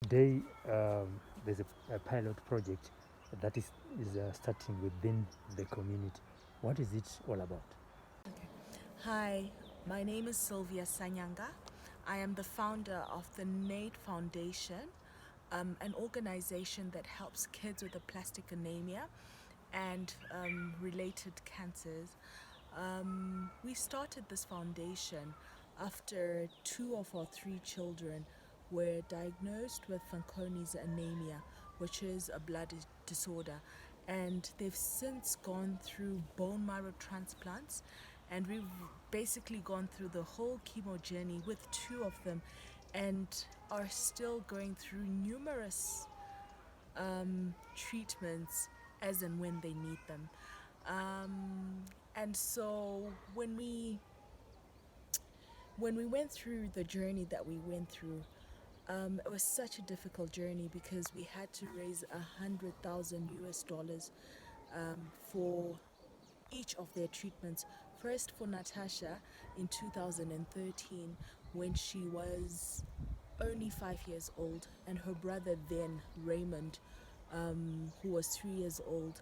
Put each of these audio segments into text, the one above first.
today there's a pilot project that is starting within the community. What is it all about? Hi, my name is Sylvia Sanyanga. I am the founder of the NAID Foundation, an organization that helps kids with aplastic anemia and related cancers. We started this foundation after 2 of our 3 children were diagnosed with Fanconi's anemia, which is a blood disorder, and they've since gone through bone marrow transplants, and we've basically gone through the whole chemo journey with 2 of them, and are still going through numerous treatments as and when they need them. And so when we went through the journey that we went through, it was such a difficult journey because we had to raise $100,000 for each of their treatments. First for Natasha in 2013, when she was only 5 years old, and her brother then, Raymond, who was 3 years old,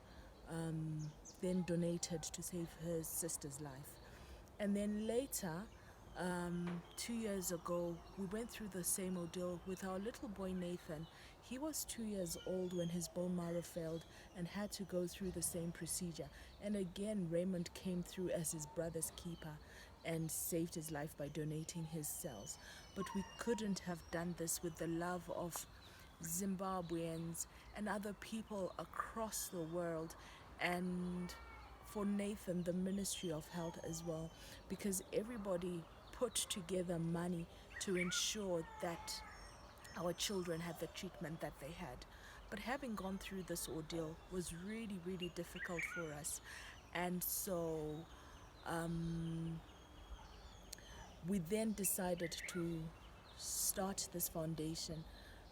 then donated to save his sister's life. And then later, 2 years ago, we went through the same ordeal with our little boy Nathan. He was 2 years old when his bone marrow failed and had to go through the same procedure. And again, Raymond came through as his brother's keeper and saved his life by donating his cells. But we couldn't have done this with the love of Zimbabweans and other people across the world, and for Nathan, the Ministry of Health as well, because everybody put together money to ensure that our children had the treatment that they had. But having gone through this ordeal was really, really difficult for us. And so we then decided to start this foundation,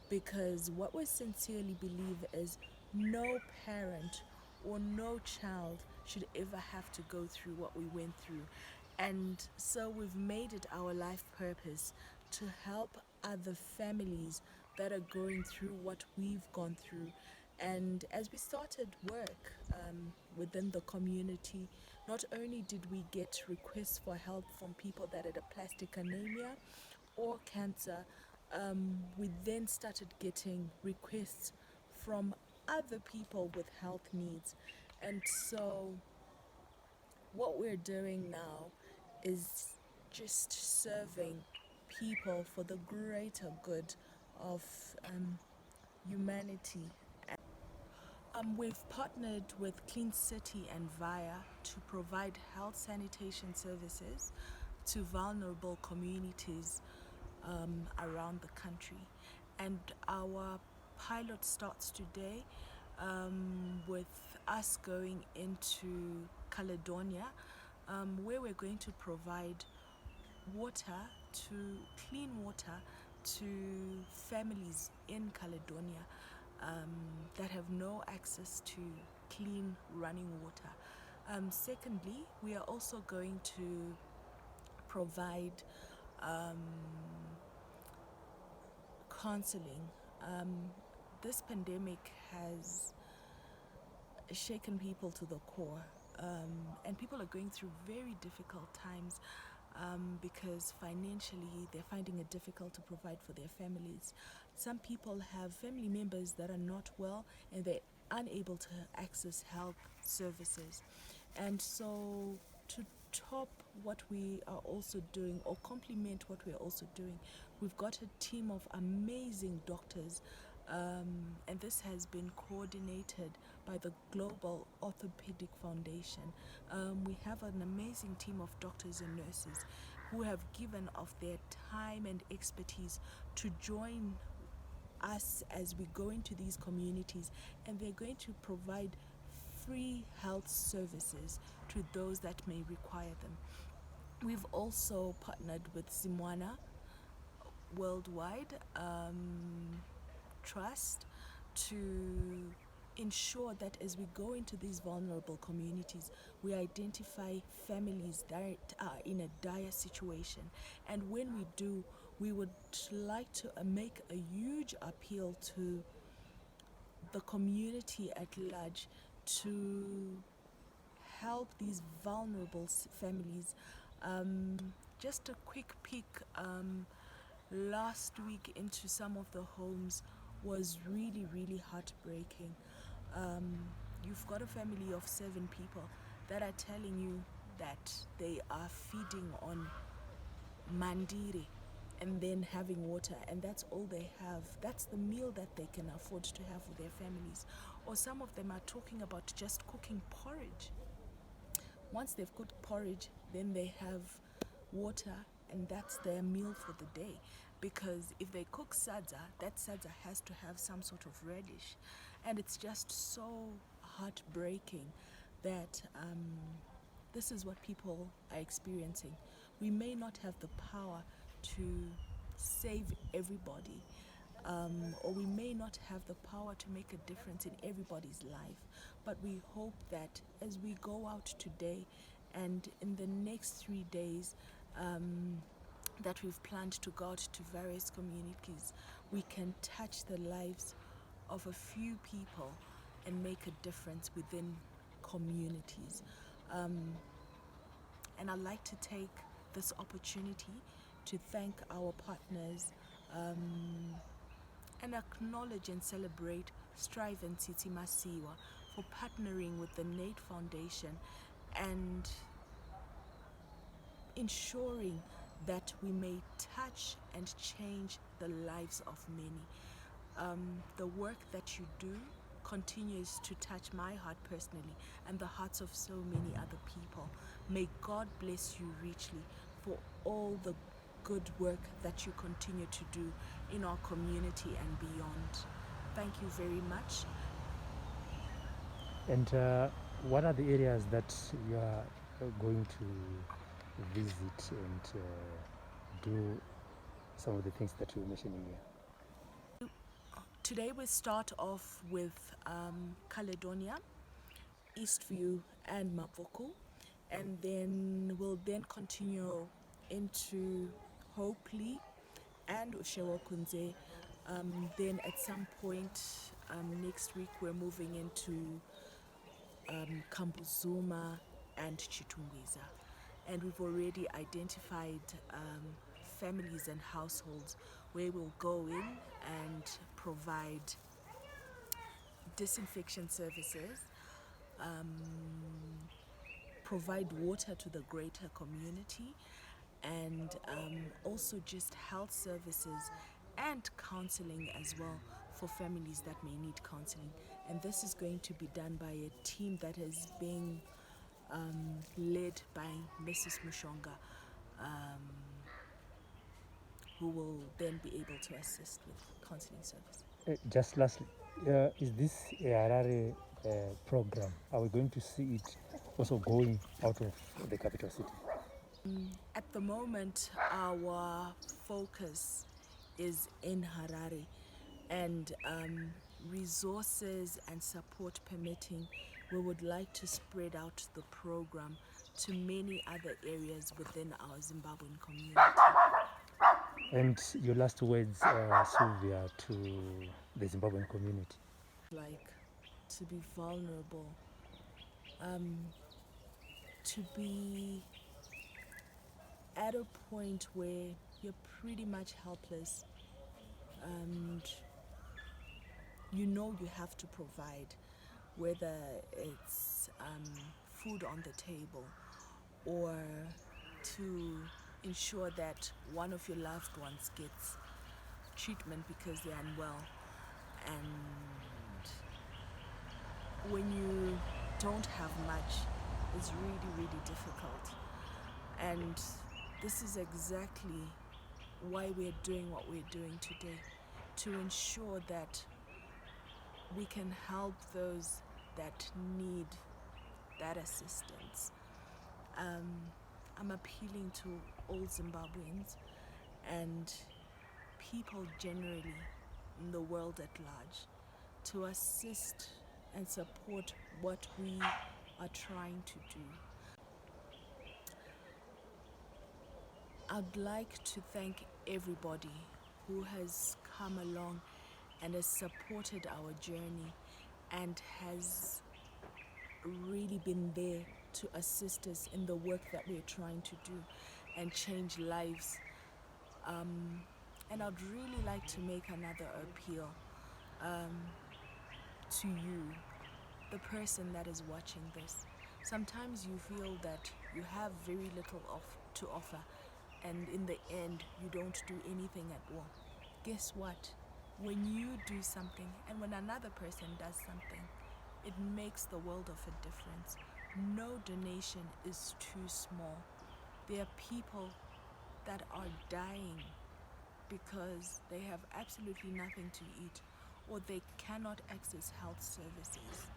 because what we sincerely believe is no parent or no child should ever have to go through what we went through. And so we've made it our life purpose to help other families that are going through what we've gone through. And as we started work within the community, not only did we get requests for help from people that had aplastic anemia or cancer, we then started getting requests from other people with health needs. And so what we're doing now is just serving people for the greater good of humanity. We've partnered with Clean City and VIA to provide health sanitation services to vulnerable communities around the country. And our pilot starts today with us going into Caledonia, where we're going to provide water, to clean water, to families in Caledonia that have no access to clean running water. Secondly, we are also going to provide counseling. This pandemic has shaken people to the core, and people are going through very difficult times because financially they're finding it difficult to provide for their families. Some people have family members that are not well and they're unable to access health services. And so, to top what we are also doing, or complement what we're also doing, we've got a team of amazing doctors, and this has been coordinated by the Global Orthopedic Foundation. We have an amazing team of doctors and nurses who have given of their time and expertise to join us as we go into these communities, and they're going to provide free health services to those that may require them. We've also partnered with Zimwana Worldwide Trust to ensure that as we go into these vulnerable communities, we identify families that are in a dire situation. And when we do, we would like to make a huge appeal to the community at large to help these vulnerable families. Just a quick peek last week into some of the homes was really, really heartbreaking. You've got a family of 7 people that are telling you that they are feeding on mandiri and then having water, and that's all they have. That's the meal that they can afford to have with their families. Or some of them are talking about just cooking porridge. Once they've cooked porridge, then they have water, and that's their meal for the day. Because if they cook sadza, that sadza has to have some sort of radish. And it's just so heartbreaking that this is what people are experiencing. We may not have the power to save everybody, or we may not have the power to make a difference in everybody's life, but we hope that as we go out today and in the next 3 days that we've planned to go out to various communities, we can touch the lives of a few people and make a difference within communities. And I'd like to take this opportunity to thank our partners and acknowledge and celebrate Strive and Tsitsi Masiwa for partnering with the Nate Foundation and ensuring that we may touch and change the lives of many. The work that you do continues to touch my heart personally and the hearts of so many other people. May God bless you richly for all the good work that you continue to do in our community and beyond. Thank you very much. And what are the areas that you are going to visit and do some of the things that you were mentioning here? Today we start off with Caledonia, Eastview and Mapuku, and then we'll continue into Hopley and Ushewakunze. Then at some point next week we're moving into Kambuzuma and Chitungwiza, and we've already identified families and households where we'll go in and provide disinfection services, provide water to the greater community, and also just health services and counseling as well for families that may need counseling. And this is going to be done by a team that is being led by Mrs. Mushonga, who will then be able to assist with counseling services. Just lastly, is this a Harare program? Are we going to see it also going out of the capital city? At the moment, our focus is in Harare, and resources and support permitting, we would like to spread out the program to many other areas within our Zimbabwean community. And your last words, Sylvia, to the Zimbabwean community? Like to be vulnerable, to be at a point where you're pretty much helpless and you know you have to provide, whether it's food on the table or to ensure that one of your loved ones gets treatment because they're unwell. And when you don't have much, it's really, really difficult. And this is exactly why we're doing what we're doing today, to ensure that we can help those that need that assistance. I'm appealing to all Zimbabweans and people generally in the world at large to assist and support what we are trying to do. I'd like to thank everybody who has come along and has supported our journey and has really been there to assist us in the work that we're trying to do and change lives. And I'd really like to make another appeal to you, the person that is watching this. Sometimes you feel that you have very little to offer, and in the end, you don't do anything at all. Guess what? When you do something and when another person does something, it makes the world of a difference. No donation is too small. There are people that are dying because they have absolutely nothing to eat or they cannot access health services.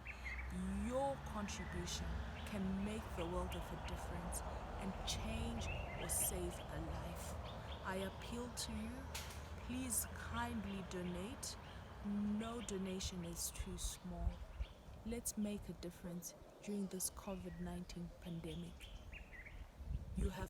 Your contribution can make the world of a difference and change or save a life. I appeal to you, please kindly donate. No donation is too small. Let's make a difference during this COVID-19 pandemic. You have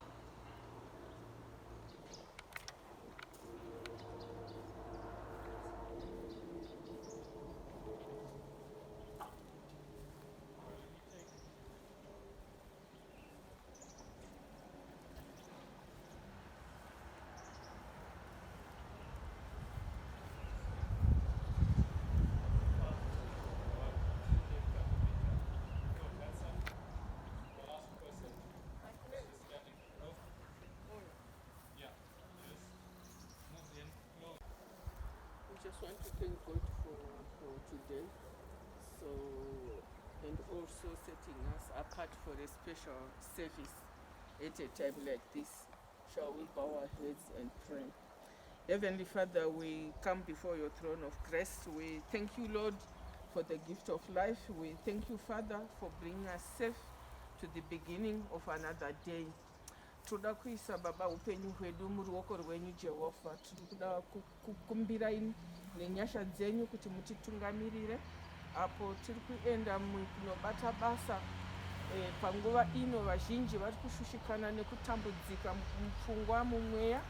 We just want to thank God for today, so, and also setting us apart for a special service at a time like this. Shall we bow our heads and pray? Heavenly Father, we come before your throne of grace. We thank you, Lord, for the gift of life. We thank you, Father, for bringing us safe to the beginning of another day. Toda kuisa baba upenyu hwedu muruoko rwenyu Jehovha. Tinoda kukumbirai nenyasha dzenyu kuti mutitungamirire apo tiri kuenda kunobata basa. Panguva ino vazhinji vari kushushikana nekutambudzika mupfungwa, mumweya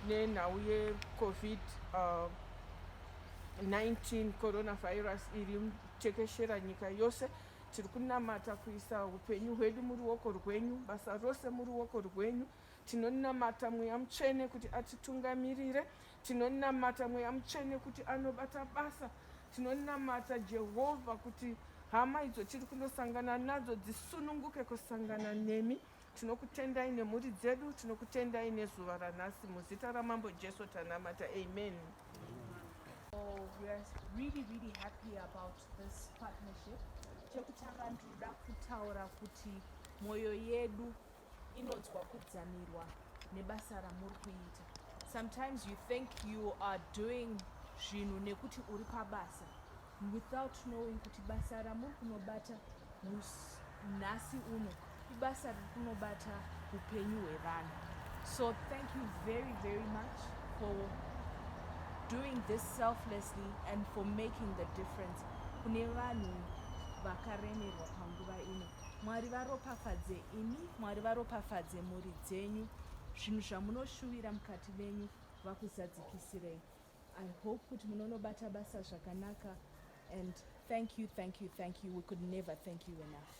nenhau yeCovid-19 coronavirus iri kutekeshera nyika yose. Tiri kunamata kuisa upenyu hwedu muruoko rwenyu, basa rose muruoko rwenyu. Tinonamata mweya mutsvene kuti atitungamirire. Tinonamata mweya mutsvene kuti anobata basa. Tinonamata Jehovha kuti hama idzo tiri kunosangana nadzo dzisununguke kusangana nemi. Tinokutendai nemhuri dzedu, tinokutendai nezuva ranhasi. Muzita ramambo Jesu tanamata. Amen. We are really happy about this partnership. Chekutanga ndoda kutaura kuti mwoyo yedu inodzwa kudzamirwa nebasa ramuri kuita. Sometimes you think you are doing zvinhu nekuti uri pabasa without knowing kuti basa ramuri kunobata nhasi uno ibasa riri kunobata upenyu hwevanhu. So thank you very much for doing this selflessly and for making the difference kune vanhu vakaremerwa panguva ino. Mwari varopafadze imi, Mwari varopafadze mhuri dzenyu, zvinhu zvamunoshuvira mukati menyu vakuzadzikisirei. I hope kuti munonobata basa zvakanaka, and thank you. We could never thank you enough.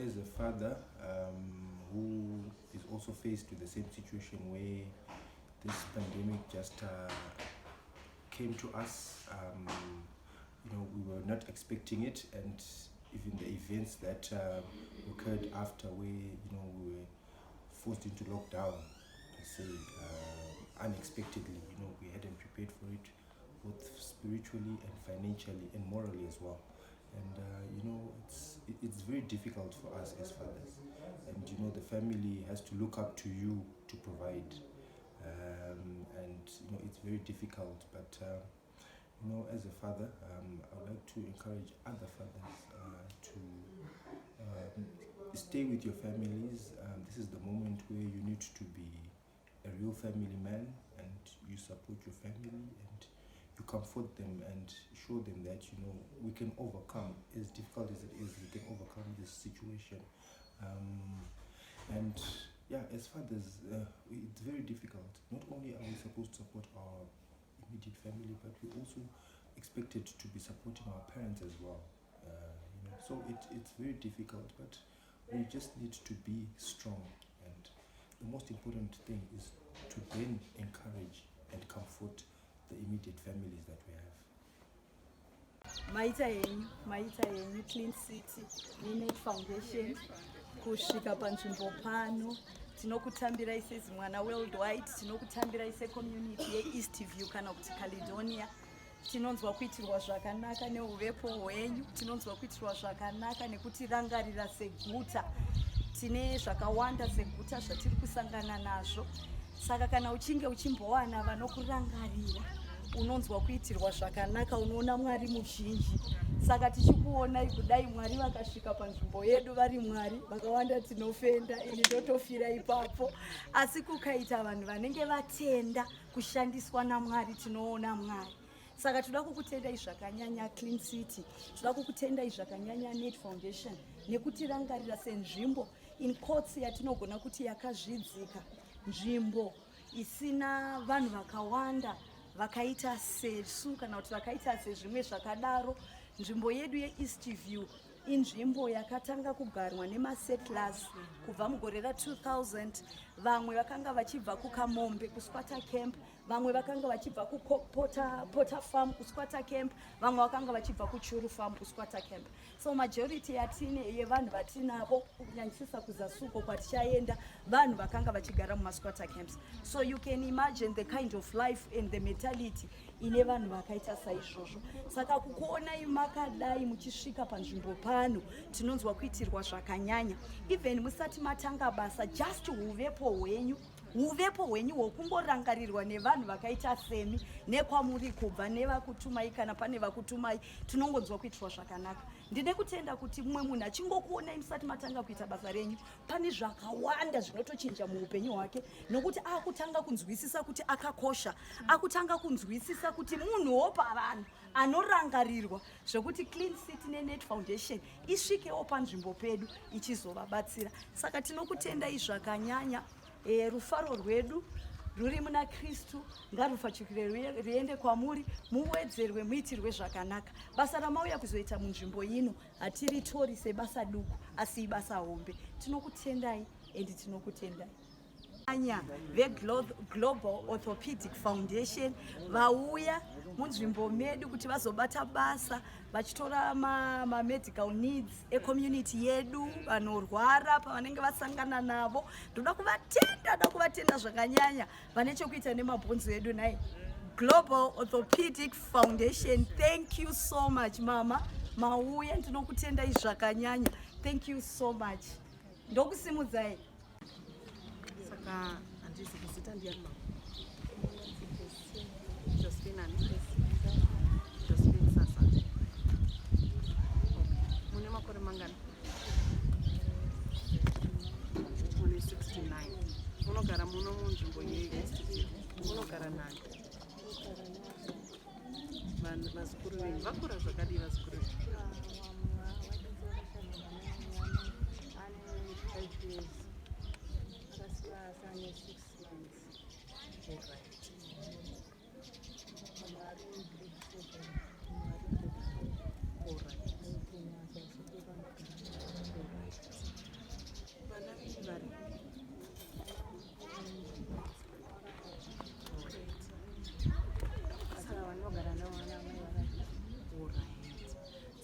As a father who is also faced with the same situation where this pandemic just came to us, we were not expecting it, and even the events that occurred after we were forced into lockdown, unexpectedly. We hadn't prepared for it, both spiritually and financially and morally as well. And it's very difficult for us as fathers, and the family has to look up to you to provide, and it's very difficult. But as a father, I would like to encourage other fathers to stay with your families. This is the moment where you need to be a real family man, and you support your family, and you comfort them and show them that, you know, we can overcome, as difficult as it is, we can overcome this situation. And yeah, as fathers, it's very difficult. Not only are we supposed to support our immediate family, but we're also expected to be supporting our parents as well. You know, so it's very difficult, but we just need to be strong. And the most important thing is to then encourage and comfort the immediate families that we have. Maita yenyu Clean City Net Foundation kusvika panzvimbo pano. Tinokutambirai seZimwana worldwide, tinokutambirai secommunity yeEastview kana kuti Caledonia. Tinonzwa kuitirwa zvakanaka neuvepo hwenyu, tinonzwa kuitirwa zvakanaka nekutirangarira seguta. Tine zvakawanda seguta zvatiri kusangana nazvo. Saka kana uchinge uchimbowana vanokurangarira, unonzwa kuitirwa zvakanaka, unoona Mwari muzhinji. Saka tichikuonai kudai Mwari vakasvika panzvimbo yedu vari Mwari, vakawanda tinofenda, ini ndotofira ipapo. Asi kukaita vanhu vanenge vatenda kushandiswa naMwari, tinoona Mwari. Saka toda kukutendai zvakanyanya Clean City, toda kukutendai zvakanyanya Net Foundation nekutirangarira senzvimbo in courts yatinogona kuti yakazvidzika, nzvimbo isina vanhu vakawanda vakaita sesu kana kuti vakaita sezvimwe zvakadaro. Nzvimbo yedu yeEastview inzvimbo yakatanga kugarwa nemasettlers kubva mugore ra2000. Vamwe vakanga vachibva kuKamombe kuSquatter Camp, vamwe vakanga vachibva kuPota Farm kuSquatter Camp, vamwe vakanga vachibva kuChuru Farm kuSquatter Camp. So majority yatine yevanhu vatinavo kunyanyisisa kuZasuko kwatichaenda, vanhu vakanga vachigara mumaSquatter camps. So you can imagine the kind of life and the mentality ine vanhu vakaita saizvozvo. Saka kukuonai makadai muchisvika panzvimbo pano, tinonzwa kuitirwa zvakanyanya. Even musati matanga basa, just uvepo hwenyu hwokungorangarirwa nevanhu vakaita semi nekwamuri kubva nevakutumai kana pane vakutumai, tinongonzwa kuitirwa zvakanaka. Ndine kutenda kuti mumwe munhu achingokuonai musati matanga kuita basa renyu, pane zvakawanda zvinotochinja muupenyu hwake, nokuti akutanga kunzwisisa kuti akakosha, akutanga kunzwisisa kuti munhuwo pavanhu anorangarirwa, zvokuti Clean City neNet Foundation isvikewo panzvimbo pedu ichizovabatsira. Saka tinokutendai zvakanyanya. Rufaro rwedu ruri muna Kristu ngarufachukire riende kwamuri, muwedzerwe, muitirwe zvakanaka. Basa ramauya kuzoita munzvimbo ino hatiritori sebasa duku, asi ibasa hombe. Tinokutendai and tinokutendai. Global Orthopedic Foundation vauya munzvimbo medu kuti vazobata basa vachitora medical needs community yedu, vanorwara pavanenge vasangana navo. Ndoda kuvatenda zvakanyanya vane chekuita nemabhonzo edu nai. Global Orthopedic Foundation, thank you so much mama. Mauya, ndinokutendai zvakanyanya. Thank you so much. Ndokusimudzai. Saka handisi kuzita ndiani mama? Josephine ani? Josephine sasa. Mune makore mangani? Mune 69. Munogara muno munzvimbo yeEastview. Munogara nani? Vazukuru venyu vakura zvakadii vazukuru venyu?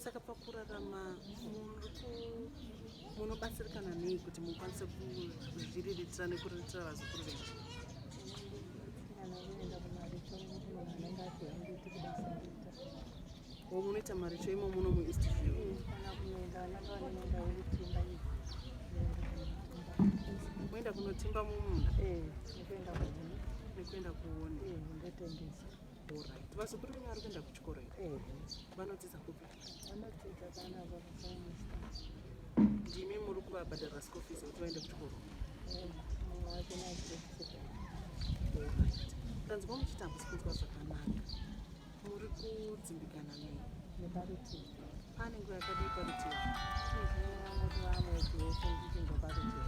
Saka pakurarama munobatsirikana nei kuti mukwanise kuzviriritira nekuriritira vazukuru venyu? Munoita maricho imo muno muEastview? Muenda kunotimba mumunda? Nekuenda kuone? Alright. Vazukuru venyu vari kuenda kuchikoro here? Vanodzidza kupi? Ndimi muri kuvabhadharira school fees kuti vaende kuchikoro? Tanzwa muchitambo sikunzwa zvakanaka. Muri kudzimbikana nei? Neparutivi. Pane nguva yakadii parutivi? Mwedzi wese ndichimbo parutivi.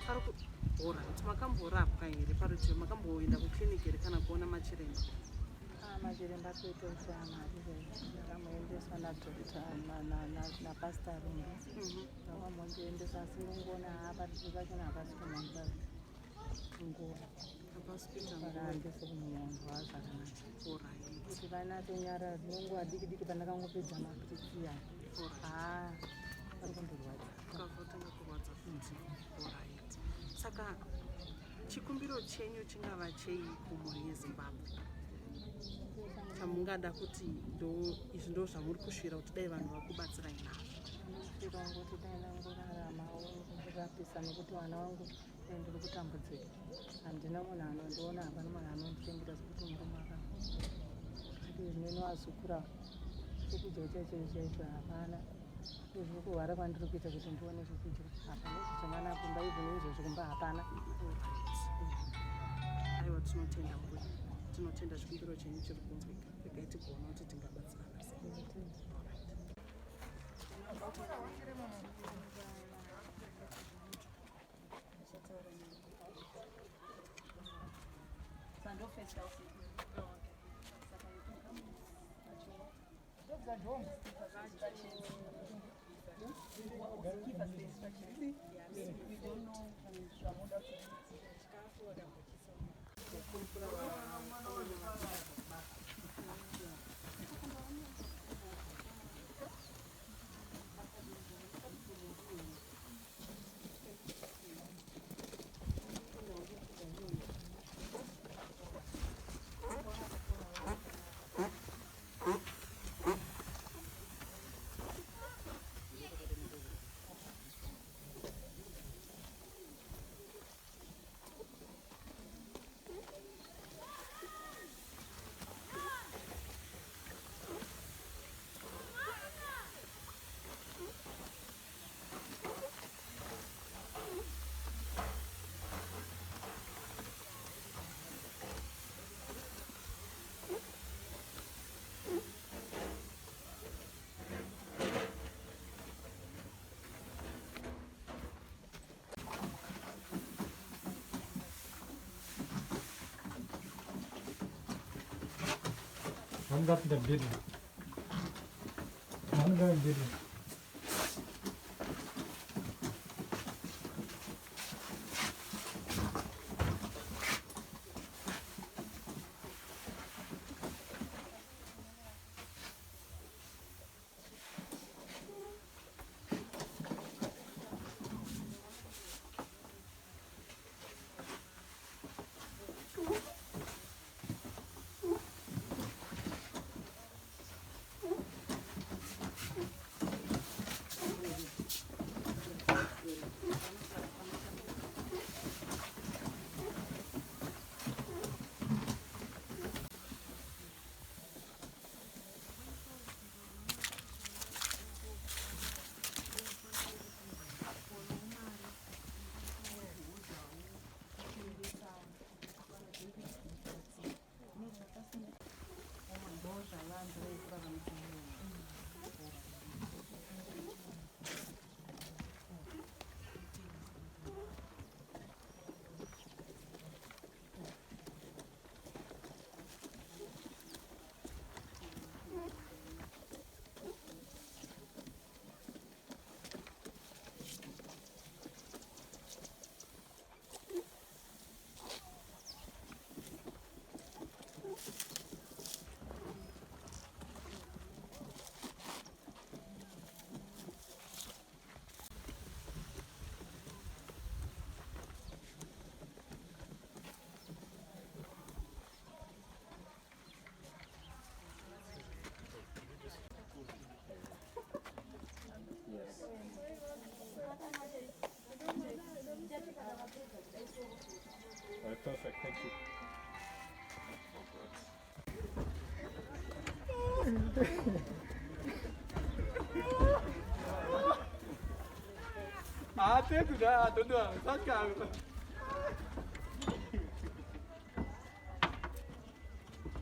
Alright, makamborapwa here parutivi? Makamboenda kukiriniki here kana kuona machiremba? Machiremba kuite ushama ndakamuendeswa nadhokita napasta rumbi. Ndakamuendesa asi ngongona parutivi pachona hapasi kumhamba nguva. Vakaandese kumuondwa zvakanaka. Kuti vanatonyara nenguva diki diki pandakangopedza mapirisi aya. Pari kundorwadza. Ukazotanga kurwadza futi. Alright. Saka chikumbiro chenyu chingava chei kumhuri yeZimbabwe? Chamungada kuti izvi ndo zvamuri kusvira kuti dai vanhu vakubatsirai nazvo? Kusvira ngoti dai nangoraramawo kurapisa nekuti vana vangu ndiri kutambudzika. Handina munhu anondiona, hapana munhu anonditengera sekuti murume akava. Zvimweni wazukura chokudya chaizvo hapana. Izvi kurwara kwandiri kuita kuti ndione zvokudya hapana. Zvingana kumba izvi neizvozvo kumba hapana. Aiwa, tinotenda mbuya, tinotenda chikumbiro chenyu chiri kunzwika. Regai tigoona kuti tingabatsirana sei. One got the bill. One got bill. Perfect, thank you. Ah, tem que dar, Dudu. Só que